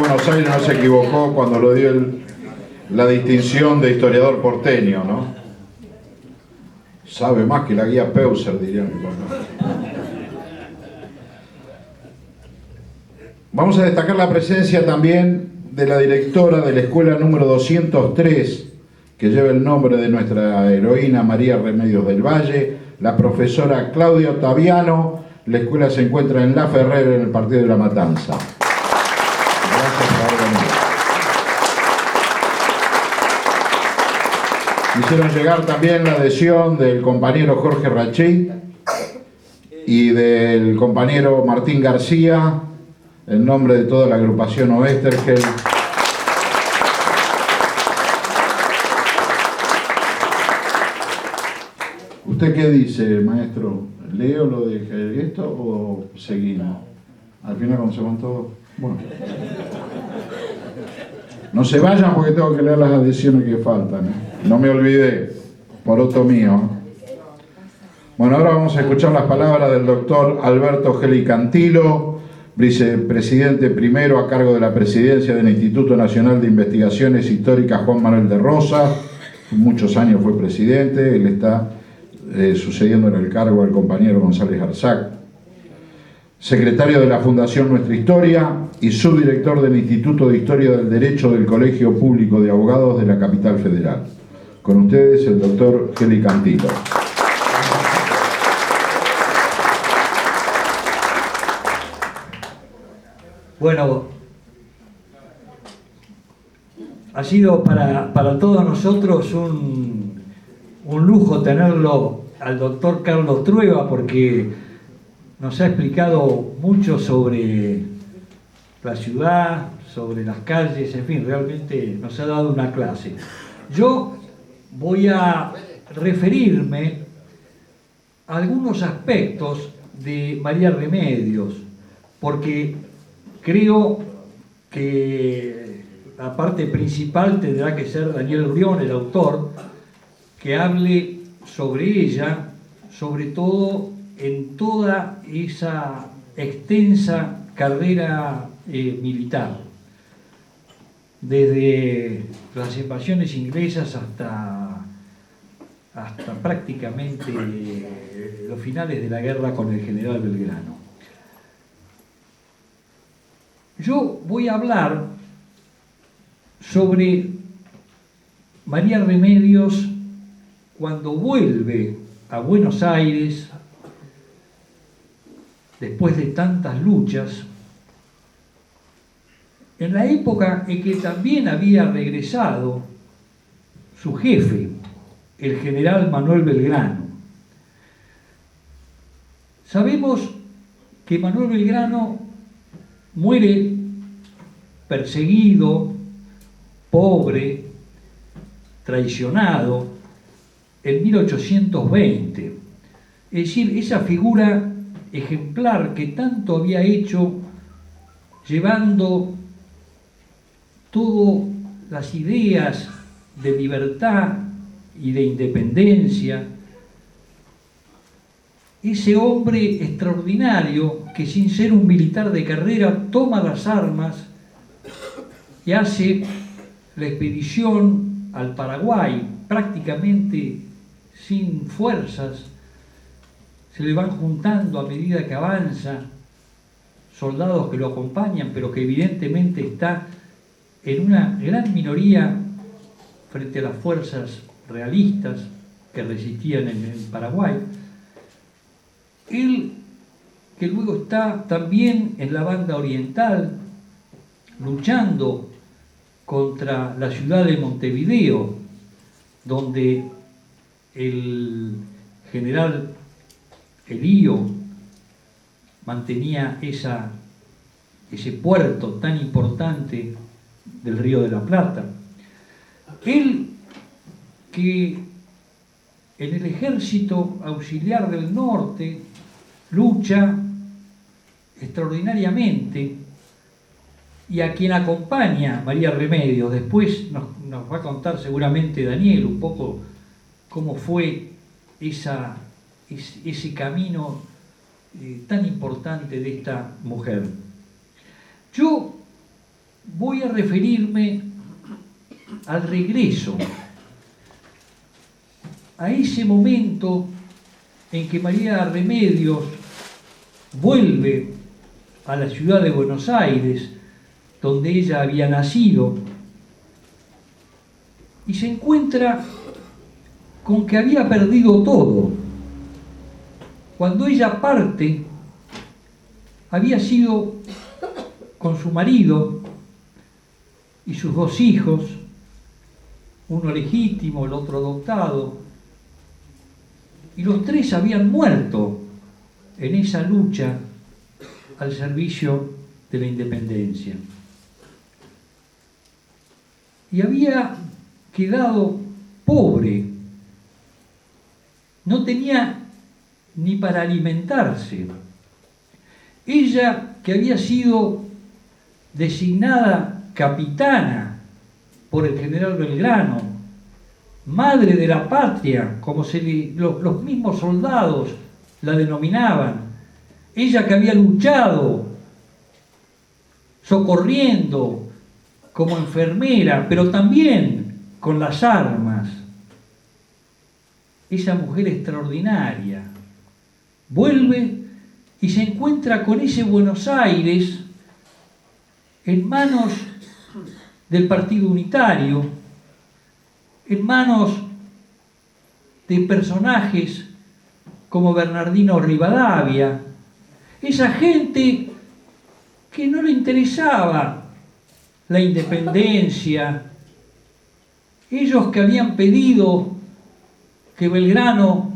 Buenos Aires no se equivocó cuando lo dio la distinción de historiador porteño, ¿no? Sabe más que la guía Peuser, dirían. Vamos a destacar la presencia también de la directora de la escuela número 203, que lleva el nombre de nuestra heroína María Remedios del Valle, la profesora Claudia Ottaviano. La escuela se encuentra en La Ferrer, en el partido de La Matanza. Gracias por haber venido. Hicieron llegar también la adhesión del compañero Jorge Rachí y del compañero Martín García, en nombre de toda la agrupación Oestergel. ¿Usted qué dice, maestro? ¿Leo lo de esto o seguimos? Al final, ¿cómo se van todos? Bueno. No se vayan porque tengo que leer las adhesiones que faltan, ¿eh? No me olvidé, por otro mío. Bueno, ahora vamos a escuchar las palabras del doctor Alberto Gelicantilo, vicepresidente primero a cargo de la presidencia del Instituto Nacional de Investigaciones Históricas Juan Manuel de Rosas. Muchos años fue presidente, él está sucediendo en el cargo al compañero González Arzac. Secretario de la Fundación Nuestra Historia y subdirector del Instituto de Historia del Derecho del Colegio Público de Abogados de la Capital Federal. Con ustedes, el doctor Gelicantilo. Bueno, ha sido para todos nosotros un lujo tenerlo al doctor Carlos Trueba, porque nos ha explicado mucho sobre la ciudad, sobre las calles, en fin, realmente nos ha dado una clase. Yo voy a referirme a algunos aspectos de María Remedios, porque creo que la parte principal tendrá que ser Daniel Brión, el autor, que hable sobre ella, sobre todo en toda esa extensa carrera militar, desde las invasiones inglesas hasta prácticamente los finales de la guerra con el general Belgrano. Yo voy a hablar sobre María Remedios cuando vuelve a Buenos Aires después de tantas luchas, en la época en que también había regresado su jefe, el general Manuel Belgrano. Sabemos que Manuel Belgrano muere perseguido, pobre, traicionado, en 1820. Es decir, esa figura ejemplar que tanto había hecho, llevando todas las ideas de libertad y de independencia, ese hombre extraordinario que, sin ser un militar de carrera, toma las armas y hace la expedición al Paraguay prácticamente sin fuerzas. Se le van juntando a medida que avanza soldados que lo acompañan, pero que evidentemente está en una gran minoría frente a las fuerzas realistas que resistían en el Paraguay. Él, que luego está también en la banda oriental, luchando contra la ciudad de Montevideo, donde el general Elío mantenía ese puerto tan importante del Río de la Plata. Él, que en el Ejército Auxiliar del Norte lucha extraordinariamente, y a quien acompaña María Remedios. Después nos va a contar seguramente Daniel un poco cómo fue ese camino tan importante de esta mujer. Yo voy a referirme al regreso, a ese momento en que María Remedios vuelve a la ciudad de Buenos Aires, donde ella había nacido, y se encuentra con que había perdido todo. Cuando ella parte, había sido con su marido y sus 2 hijos, uno legítimo, el otro adoptado, y los 3 habían muerto en esa lucha al servicio de la independencia. Y había quedado pobre, no tenía ni para alimentarse. Ella, que había sido designada capitana por el general Belgrano, madre de la patria, como los mismos soldados la denominaban, ella que había luchado socorriendo como enfermera, pero también con las armas, esa mujer extraordinaria vuelve y se encuentra con ese Buenos Aires en manos del Partido Unitario, en manos de personajes como Bernardino Rivadavia, esa gente que no le interesaba la independencia, ellos que habían pedido que Belgrano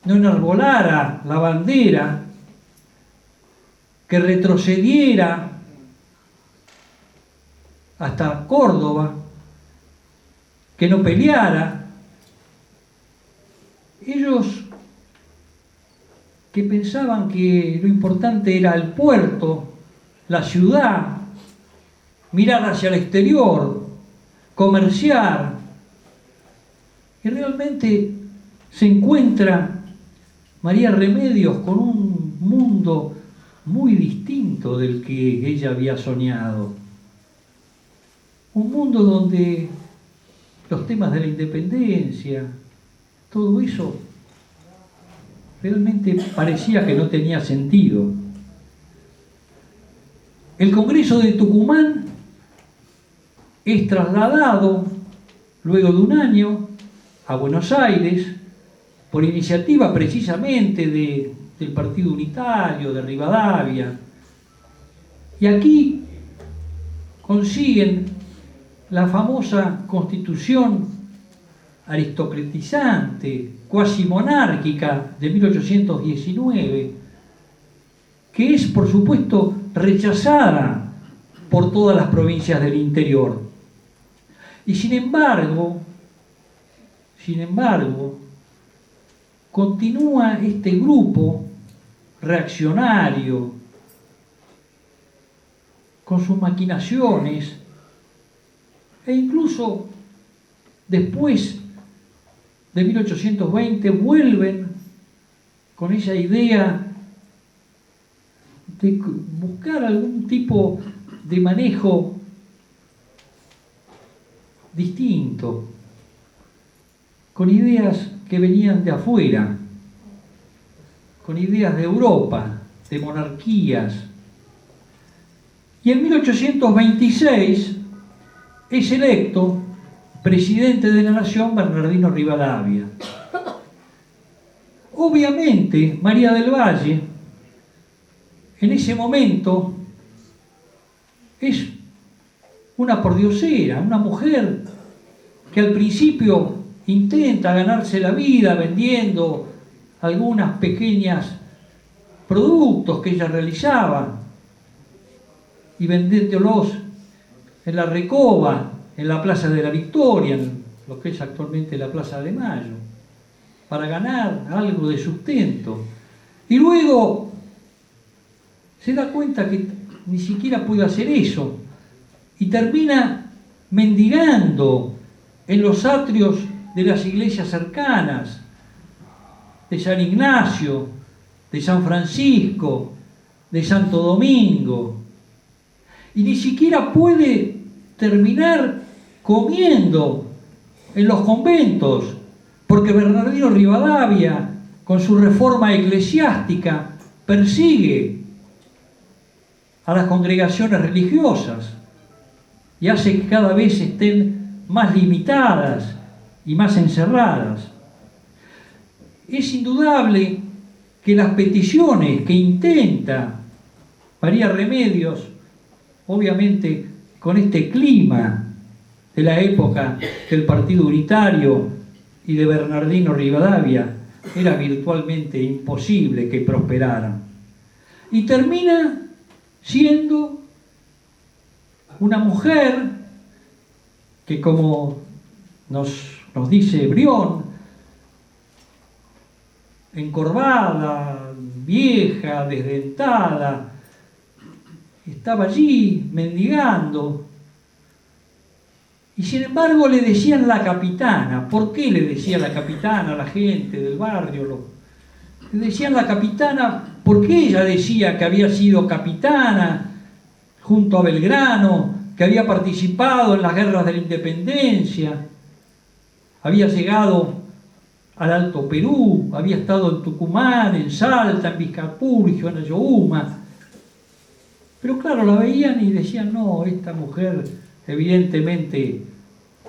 no enarbolara la bandera, que retrocediera hasta Córdoba, que no peleara. Ellos que pensaban que lo importante era el puerto, la ciudad, mirar hacia el exterior, comerciar, y realmente se encuentra María Remedios con un mundo muy distinto del que ella había soñado. Un mundo donde los temas de la independencia, todo eso, realmente parecía que no tenía sentido. El Congreso de Tucumán es trasladado, luego de un año, a Buenos Aires, por iniciativa precisamente del Partido Unitario, de Rivadavia. Y aquí consiguen la famosa Constitución aristocratizante, cuasi monárquica de 1819, que es, por supuesto, rechazada por todas las provincias del interior. Y sin embargo, continúa este grupo reaccionario con sus maquinaciones, e incluso después de 1820 vuelven con esa idea de buscar algún tipo de manejo distinto, con ideas que venían de afuera, con ideas de Europa, de monarquías. Y en 1826 es electo presidente de la Nación Bernardino Rivadavia. Obviamente, María del Valle, en ese momento, es una pordiosera, una mujer que al principio intenta ganarse la vida vendiendo algunas pequeñas productos que ella realizaba y vendiéndolos en la Recoba, en la Plaza de la Victoria, en lo que es actualmente la Plaza de Mayo, para ganar algo de sustento. Y luego se da cuenta que ni siquiera puede hacer eso y termina mendigando en los atrios de las iglesias cercanas, de San Ignacio, de San Francisco, de Santo Domingo. y ni siquiera puede terminar comiendo en los conventos, porque Bernardino Rivadavia, con su reforma eclesiástica, persigue a las congregaciones religiosas y hace que cada vez estén más limitadas y más encerradas. Es indudable que las peticiones que intenta María Remedios, obviamente con este clima de la época del Partido Unitario y de Bernardino Rivadavia, era virtualmente imposible que prosperaran. Y termina siendo una mujer que, como nos dice Brión, encorvada, vieja, desdentada, estaba allí mendigando. Y sin embargo le decían la capitana. ¿Por qué le decían la capitana a la gente del barrio? Le decían la capitana porque ella decía que había sido capitana junto a Belgrano, que había participado en las guerras de la independencia, había llegado al Alto Perú, había estado en Tucumán, en Salta, en Vizcapurgio, en Ayohuma. Pero claro, la veían y decían, no, esta mujer evidentemente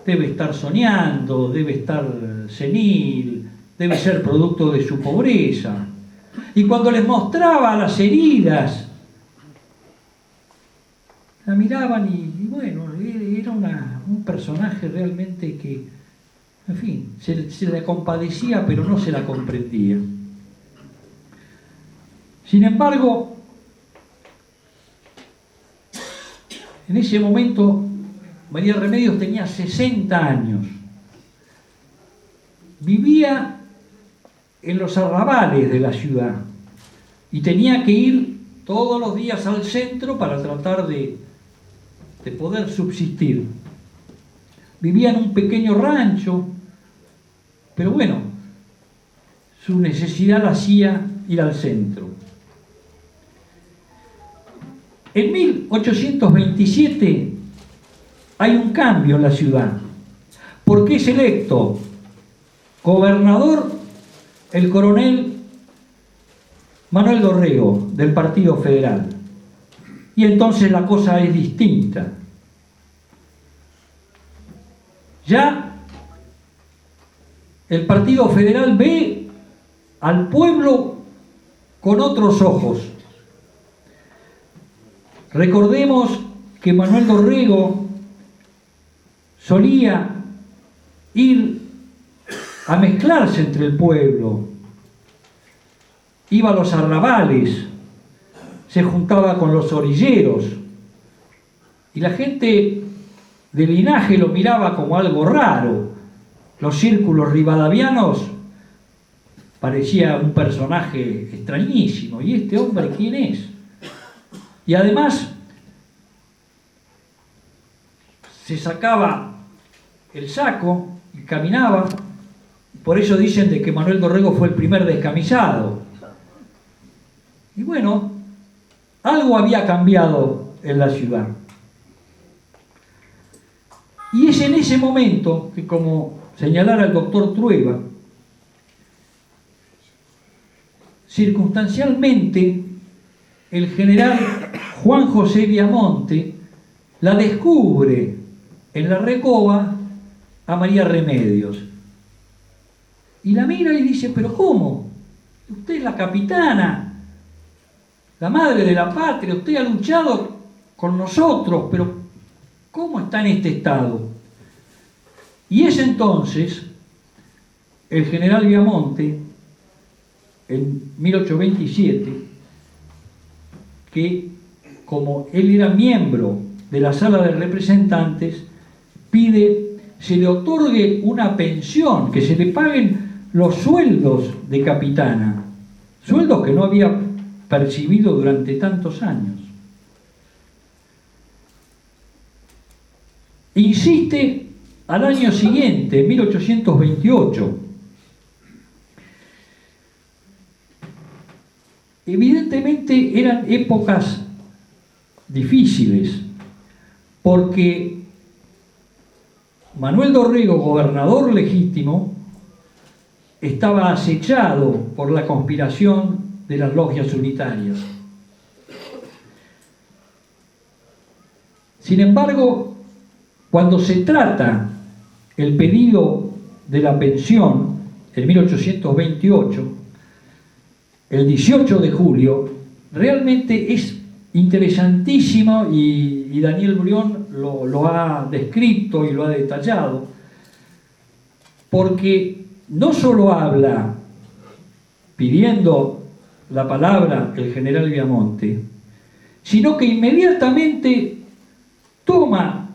debe estar soñando, debe estar senil, debe ser producto de su pobreza. Y cuando les mostraba las heridas, la miraban y bueno, era un personaje realmente que, en fin, se la compadecía, pero no se la comprendía. Sin embargo, en ese momento, María Remedios tenía 60 años. Vivía en los arrabales de la ciudad y tenía que ir todos los días al centro para tratar de poder subsistir. Vivía en un pequeño rancho, pero bueno, su necesidad la hacía ir al centro. En 1827 hay un cambio en la ciudad, porque es electo gobernador el coronel Manuel Dorrego, del Partido Federal. Y entonces la cosa es distinta. Ya el Partido Federal ve al pueblo con otros ojos. Recordemos que Manuel Dorrego solía ir a mezclarse entre el pueblo, iba a los arrabales, se juntaba con los orilleros, y la gente de linaje lo miraba como algo raro. Los círculos rivadavianos parecía un personaje extrañísimo. ¿Y este hombre quién es? Y además se sacaba el saco y caminaba. Por eso dicen de que Manuel Dorrego fue el primer descamisado. Y bueno, algo había cambiado en la ciudad. Y es en ese momento que, como señalara el doctor Trueba, circunstancialmente el general Juan José Viamonte la descubre en la Recoba a María Remedios. Y la mira y dice, pero ¿cómo? Usted es la capitana, la madre de la patria, usted ha luchado con nosotros, pero ¿cómo está en este estado? Y es entonces el general Viamonte, en 1827, que como él era miembro de la Sala de Representantes, pide se le otorgue una pensión, que se le paguen los sueldos de capitana, sueldos que no había percibido durante tantos años. Insiste al año siguiente, en 1828. Evidentemente eran épocas difíciles porque Manuel Dorrego, gobernador legítimo, estaba acechado por la conspiración de las logias unitarias. Sin embargo, cuando se trata el pedido de la pensión en 1828, el 18 de julio, realmente es interesantísimo y Daniel Brión lo ha descrito y lo ha detallado, porque no solo habla pidiendo la palabra el general Viamonte, sino que inmediatamente toma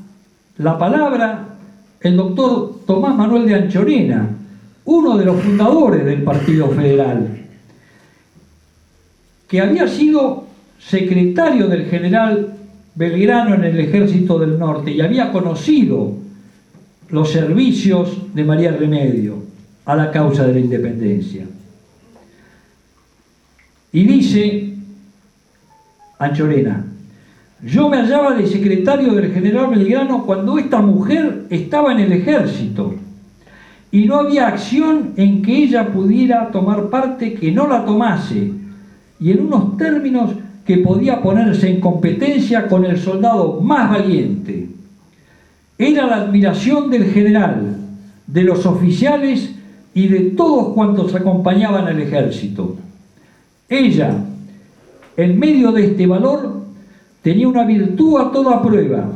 la palabra el doctor Tomás Manuel de Anchorena, uno de los fundadores del Partido Federal, que había sido secretario del general Belgrano en el Ejército del Norte y había conocido los servicios de María Remedio a la causa de la independencia. Y dice Anchorena: yo me hallaba de secretario del general Belgrano cuando esta mujer estaba en el ejército y no había acción en que ella pudiera tomar parte que no la tomase, y en unos términos que podía ponerse en competencia con el soldado más valiente. Era la admiración del general, de los oficiales y de todos cuantos acompañaban al ejército. Ella, en medio de este valor, tenía una virtud a toda prueba,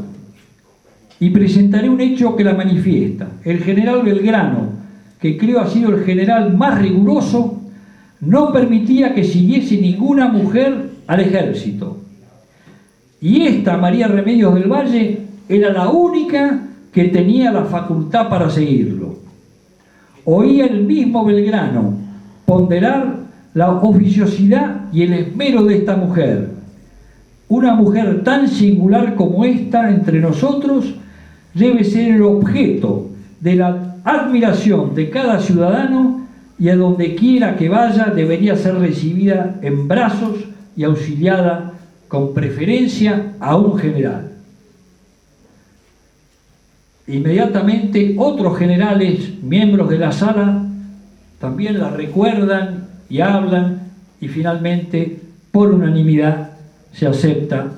y presentaré un hecho que la manifiesta. El general Belgrano, que creo ha sido el general más riguroso, no permitía que siguiese ninguna mujer al ejército. Y esta María Remedios del Valle era la única que tenía la facultad para seguirlo. Oía el mismo Belgrano ponderar la oficiosidad y el esmero de esta mujer. Una mujer tan singular como esta entre nosotros debe ser el objeto de la admiración de cada ciudadano, y a donde quiera que vaya debería ser recibida en brazos y auxiliada con preferencia a un general. Inmediatamente otros generales, miembros de la sala, también la recuerdan y hablan, y finalmente, por unanimidad, se acepta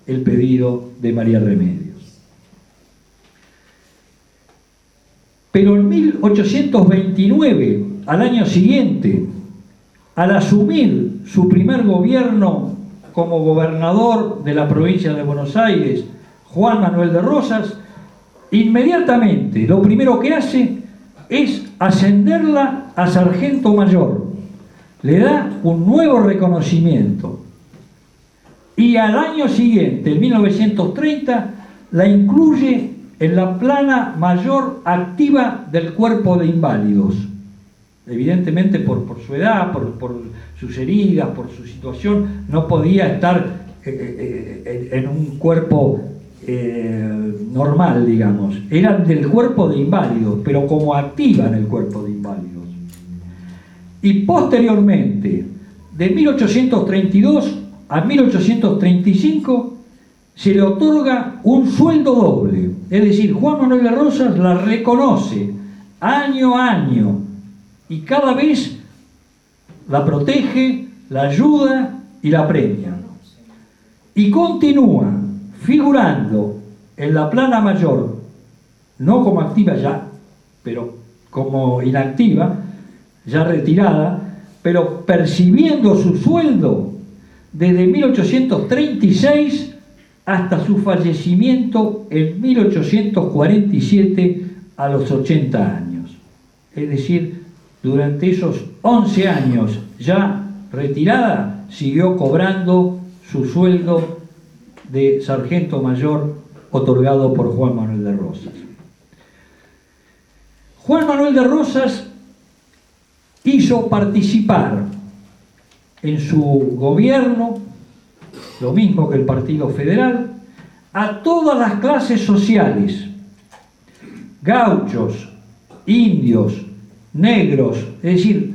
el pedido de María Remedios. Pero en 1829, al año siguiente, al asumir su primer gobierno como gobernador de la provincia de Buenos Aires, Juan Manuel de Rosas, inmediatamente lo primero que hace es ascenderla a sargento mayor. Le da un nuevo reconocimiento. Y al año siguiente, en 1930, la incluye en la plana mayor activa del cuerpo de inválidos. Evidentemente por su edad, por sus heridas, por su situación, no podía estar en un cuerpo normal, digamos. Era del cuerpo de inválidos, pero como activa en el cuerpo de inválidos. Y posteriormente, de 1832 a 1835, se le otorga un sueldo doble. Es decir, Juan Manuel de Rosas la reconoce año a año y cada vez la protege, la ayuda y la premia. Y continúa figurando en la plana mayor, no como activa ya, pero como inactiva, ya retirada, pero percibiendo su sueldo desde 1836 hasta su fallecimiento en 1847 a los 80 años. Es decir, durante esos 11 años ya retirada, siguió cobrando su sueldo de sargento mayor otorgado por Juan Manuel de Rosas. Juan Manuel de Rosas hizo participar en su gobierno, lo mismo que el Partido Federal, a todas las clases sociales, gauchos, indios, negros. Es decir,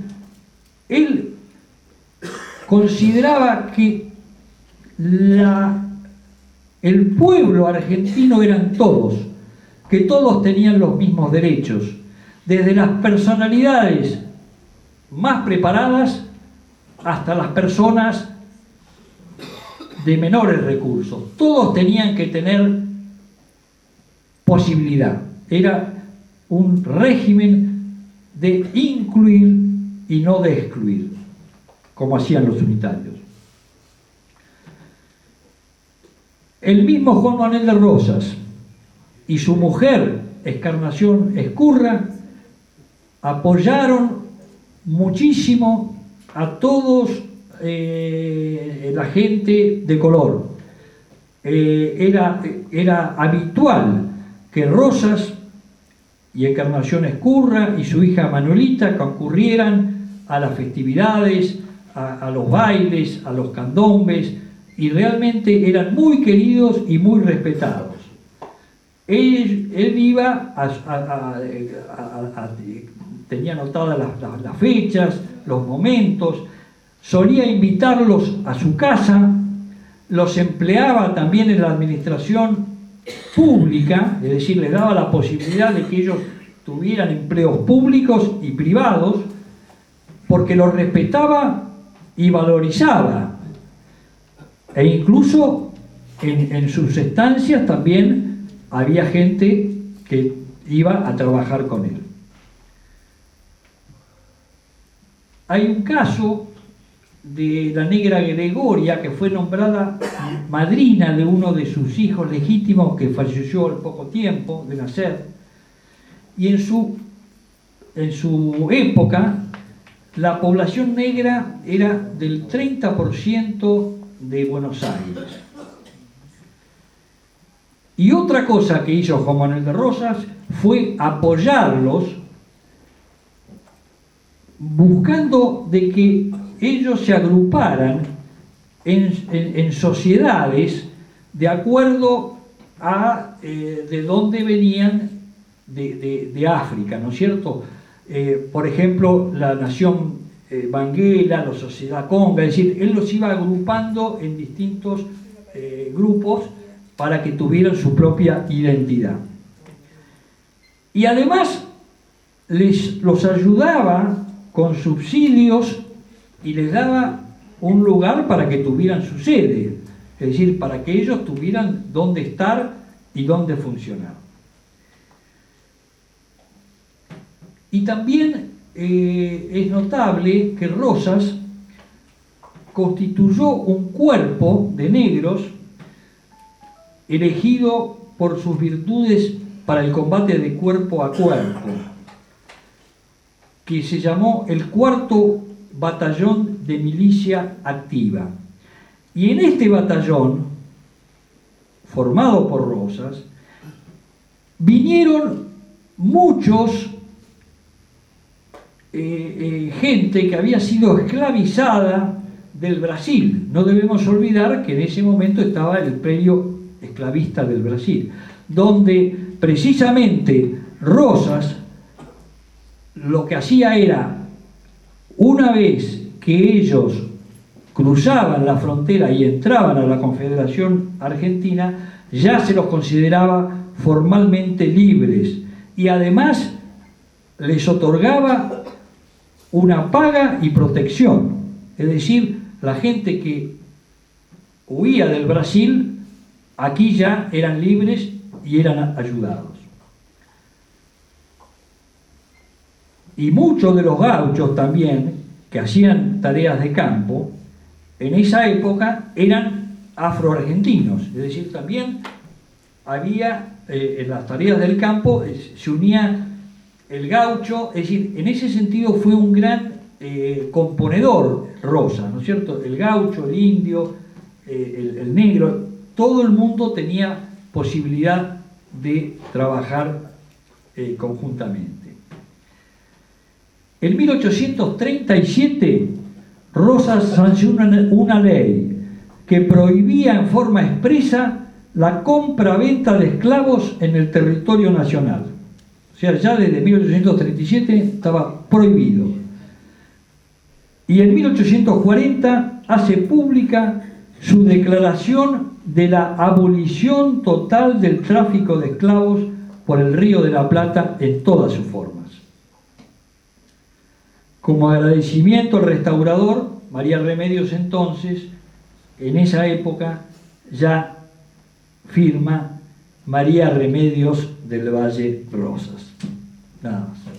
él consideraba que la el pueblo argentino eran todos, que todos tenían los mismos derechos, desde las personalidades más preparadas hasta las personas de menores recursos. Todos tenían que tener posibilidad. Era un régimen de incluir y no de excluir, como hacían los unitarios. El mismo Juan Manuel de Rosas y su mujer, Encarnación Ezcurra, apoyaron muchísimo a todos la gente de color. Era habitual que Rosas y Encarnación Ezcurra y su hija Manuelita concurrieran a las festividades, a los bailes, a los candombes, y realmente eran muy queridos y muy respetados. Él iba tenía anotadas las fechas, los momentos, solía invitarlos a su casa, los empleaba también en la administración pública, es decir, les daba la posibilidad de que ellos tuvieran empleos públicos y privados, porque los respetaba y valorizaba. E incluso en sus estancias también había gente que iba a trabajar con él. Hay un caso de la negra Gregoria, que fue nombrada madrina de uno de sus hijos legítimos, que falleció al poco tiempo de nacer, y en su época la población negra era del 30% de Buenos Aires. Y otra cosa que hizo Juan Manuel de Rosas fue apoyarlos, buscando de que ellos se agruparan en sociedades de acuerdo a de dónde venían de África, ¿no es cierto? Por ejemplo, la nación Banguela, la sociedad Conga, es decir, él los iba agrupando en distintos grupos para que tuvieran su propia identidad. Y además los ayudaba con subsidios y les daba un lugar para que tuvieran su sede, es decir, para que ellos tuvieran dónde estar y dónde funcionar. Y también es notable que Rosas constituyó un cuerpo de negros elegido por sus virtudes para el combate de cuerpo a cuerpo, que se llamó el Cuarto Batallón de Milicia Activa. Y en este batallón, formado por Rosas, vinieron muchos gente que había sido esclavizada del Brasil. No debemos olvidar que en ese momento estaba el imperio esclavista del Brasil, donde precisamente Rosas lo que hacía era, una vez que ellos cruzaban la frontera y entraban a la Confederación Argentina, ya se los consideraba formalmente libres, y además les otorgaba una paga y protección. Es decir, la gente que huía del Brasil, aquí ya eran libres y eran ayudados. Y muchos de los gauchos también, que hacían tareas de campo, en esa época eran afroargentinos, es decir, también había en las tareas del campo se unía el gaucho, es decir, en ese sentido fue un gran componedor Rosas, ¿no es cierto? El gaucho, el indio, el negro, todo el mundo tenía posibilidad de trabajar conjuntamente. En 1837, Rosas sancionó una ley que prohibía en forma expresa la compra-venta de esclavos en el territorio nacional. O sea, ya desde 1837 estaba prohibido. Y en 1840 hace pública su declaración de la abolición total del tráfico de esclavos por el Río de la Plata en todas sus formas. Como agradecimiento al restaurador, María Remedios entonces, en esa época, ya firma María Remedios del Valle Rosas. Nada más.